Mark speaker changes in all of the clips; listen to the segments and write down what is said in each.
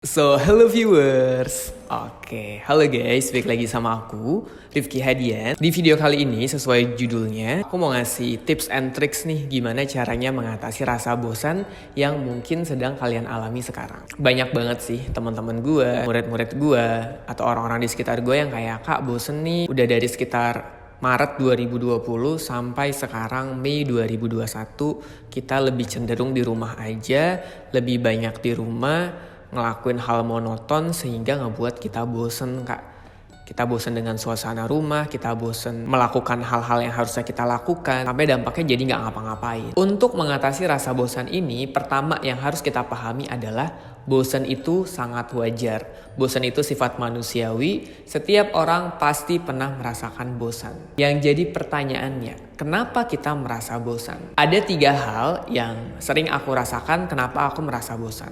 Speaker 1: Hello viewers. Halo guys, balik lagi sama aku, Rifki Hadian. Di video kali ini, sesuai judulnya, aku mau ngasih tips and tricks nih gimana caranya mengatasi rasa bosan yang mungkin sedang kalian alami sekarang. Banyak banget sih teman-teman gue, murid-murid gue, atau orang-orang di sekitar gue yang kayak, "Kak, bosen nih, udah dari sekitar Maret 2020 sampai sekarang Mei 2021 kita lebih cenderung di rumah aja, lebih banyak di rumah, ngelakuin hal monoton sehingga ngebuat kita bosen, Kak. Kita bosen dengan suasana rumah, kita bosen melakukan hal-hal yang harusnya kita lakukan, sampai dampaknya jadi nggak ngapa-ngapain." Untuk mengatasi rasa bosan ini, pertama yang harus kita pahami adalah bosan itu sangat wajar. Bosan itu sifat manusiawi, setiap orang pasti pernah merasakan bosan. Yang jadi pertanyaannya, kenapa kita merasa bosan? Ada 3 hal yang sering aku rasakan kenapa aku merasa bosan.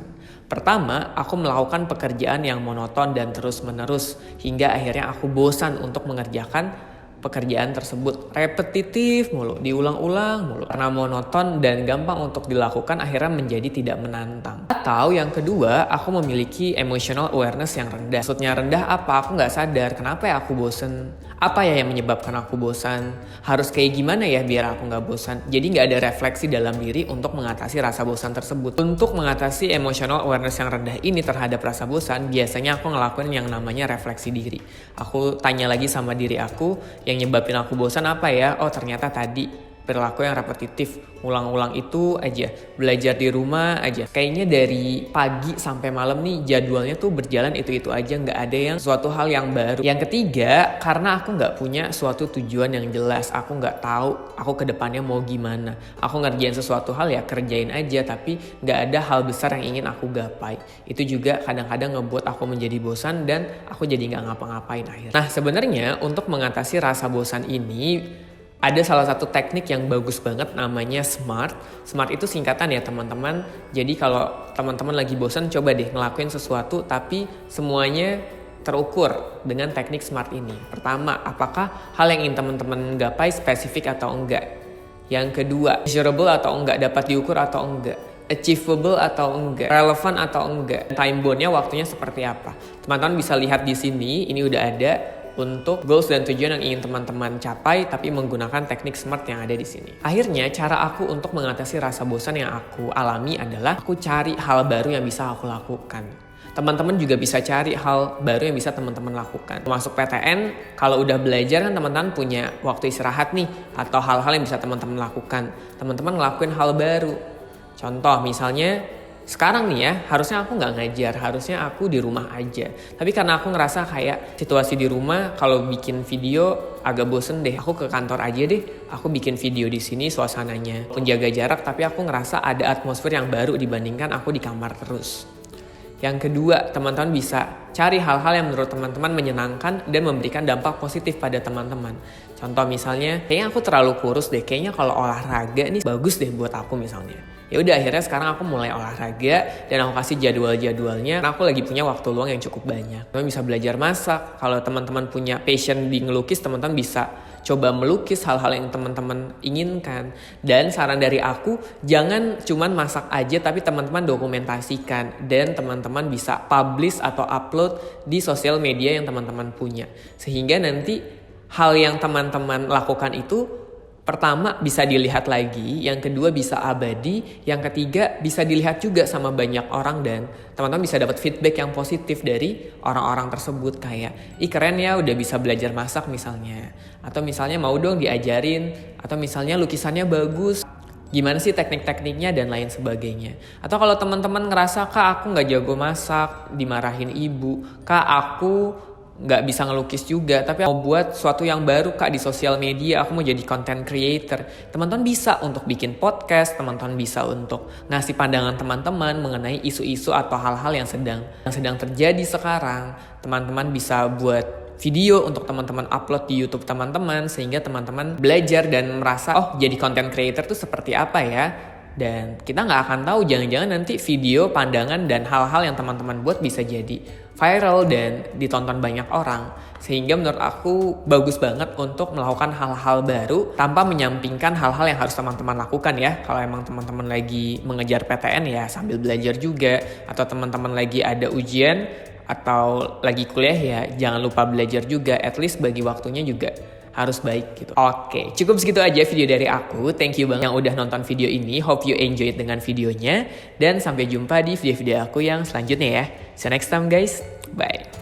Speaker 1: Pertama, aku melakukan pekerjaan yang monoton dan terus-menerus hingga akhirnya aku bosan untuk mengerjakan pekerjaan tersebut. Repetitif mulu, diulang-ulang mulu. Karena monoton dan gampang untuk dilakukan akhirnya menjadi tidak menantang. Atau yang kedua, aku memiliki emotional awareness yang rendah. Maksudnya rendah apa? Aku gak sadar kenapa ya aku bosen. Apa ya yang menyebabkan aku bosan? Harus kayak gimana ya biar aku gak bosan? Jadi gak ada refleksi dalam diri untuk mengatasi rasa bosan tersebut. Untuk mengatasi emotional awareness yang rendah ini terhadap rasa bosan, biasanya aku ngelakuin yang namanya refleksi diri. Aku tanya lagi sama diri aku, yang nyebabin aku bosan apa ya? Oh, ternyata tadi perilaku yang repetitif, ulang-ulang itu aja, belajar di rumah aja. Kayaknya dari pagi sampai malam nih jadwalnya tuh berjalan itu-itu aja, nggak ada yang suatu hal yang baru. Yang ketiga, karena aku nggak punya suatu tujuan yang jelas, aku nggak tahu aku ke depannya mau gimana. Aku ngerjain sesuatu hal ya kerjain aja, tapi nggak ada hal besar yang ingin aku gapai. Itu juga kadang-kadang ngebuat aku menjadi bosan dan aku jadi nggak ngapa-ngapain akhirnya. Nah, sebenarnya untuk mengatasi rasa bosan ini, ada salah satu teknik yang bagus banget namanya SMART. SMART itu singkatan ya teman-teman. Jadi kalau teman-teman lagi bosan, coba deh ngelakuin sesuatu tapi semuanya terukur dengan teknik SMART ini. Pertama, apakah hal yang ingin teman-teman gapai spesifik atau enggak? Yang kedua, measurable atau enggak, dapat diukur atau enggak? Achievable atau enggak, relevan atau enggak, time bound-nya waktunya seperti apa. Teman-teman bisa lihat di sini, ini udah ada untuk goals dan tujuan yang ingin teman-teman capai tapi menggunakan teknik SMART yang ada di sini. Akhirnya cara aku untuk mengatasi rasa bosan yang aku alami adalah aku cari hal baru yang bisa aku lakukan. Teman-teman juga bisa cari hal baru yang bisa teman-teman lakukan. Masuk PTN, kalau udah belajar kan teman-teman punya waktu istirahat nih atau hal-hal yang bisa teman-teman lakukan. Teman-teman ngelakuin hal baru. Contoh misalnya sekarang nih ya, harusnya aku nggak ngajar, harusnya aku di rumah aja. Tapi karena aku ngerasa kayak situasi di rumah, kalau bikin video agak bosen deh. Aku ke kantor aja deh, aku bikin video di sini suasananya. Menjaga jarak, tapi aku ngerasa ada atmosfer yang baru dibandingkan aku di kamar terus. Yang kedua, teman-teman bisa cari hal-hal yang menurut teman-teman menyenangkan dan memberikan dampak positif pada teman-teman. Contoh misalnya, kayaknya aku terlalu kurus deh, kayaknya kalau olahraga nih bagus deh buat aku misalnya. Ya udah akhirnya sekarang aku mulai olahraga dan aku kasih jadwal-jadwalnya karena aku lagi punya waktu luang yang cukup banyak. Teman bisa belajar masak. Kalau teman-teman punya passion di ngelukis, teman-teman bisa coba melukis hal-hal yang teman-teman inginkan. Dan saran dari aku, jangan cuman masak aja tapi teman-teman dokumentasikan dan teman-teman bisa publish atau upload di sosial media yang teman-teman punya. Sehingga nanti hal yang teman-teman lakukan itu pertama bisa dilihat lagi, yang kedua bisa abadi, yang ketiga bisa dilihat juga sama banyak orang dan teman-teman bisa dapat feedback yang positif dari orang-orang tersebut kayak, "Ih keren ya udah bisa belajar masak" misalnya. Atau misalnya mau dong diajarin, atau misalnya lukisannya bagus. Gimana sih teknik-tekniknya dan lain sebagainya. Atau kalau teman-teman ngerasa, "Kak aku gak jago masak," dimarahin ibu. "Kak aku nggak bisa ngelukis juga, tapi mau buat sesuatu yang baru Kak di sosial media, aku mau jadi content creator." Teman-teman bisa untuk bikin podcast, teman-teman bisa untuk ngasih pandangan teman-teman mengenai isu-isu atau hal-hal yang sedang terjadi sekarang. Teman-teman bisa buat video untuk teman-teman upload di YouTube teman-teman sehingga teman-teman belajar dan merasa, oh jadi content creator tuh seperti apa ya. Dan kita nggak akan tahu, jangan-jangan nanti video, pandangan, dan hal-hal yang teman-teman buat bisa jadi viral dan ditonton banyak orang. Sehingga menurut aku bagus banget untuk melakukan hal-hal baru tanpa menyampingkan hal-hal yang harus teman-teman lakukan ya. Kalau emang teman-teman lagi mengejar PTN ya sambil belajar juga. Atau teman-teman lagi ada ujian atau lagi kuliah ya jangan lupa belajar juga. At least bagi waktunya juga harus baik gitu. Oke, cukup segitu aja video dari aku. Thank you banget yang udah nonton video ini. Hope you enjoyed dengan videonya. Dan sampai jumpa di video-video aku yang selanjutnya ya. See you next time guys. Bye.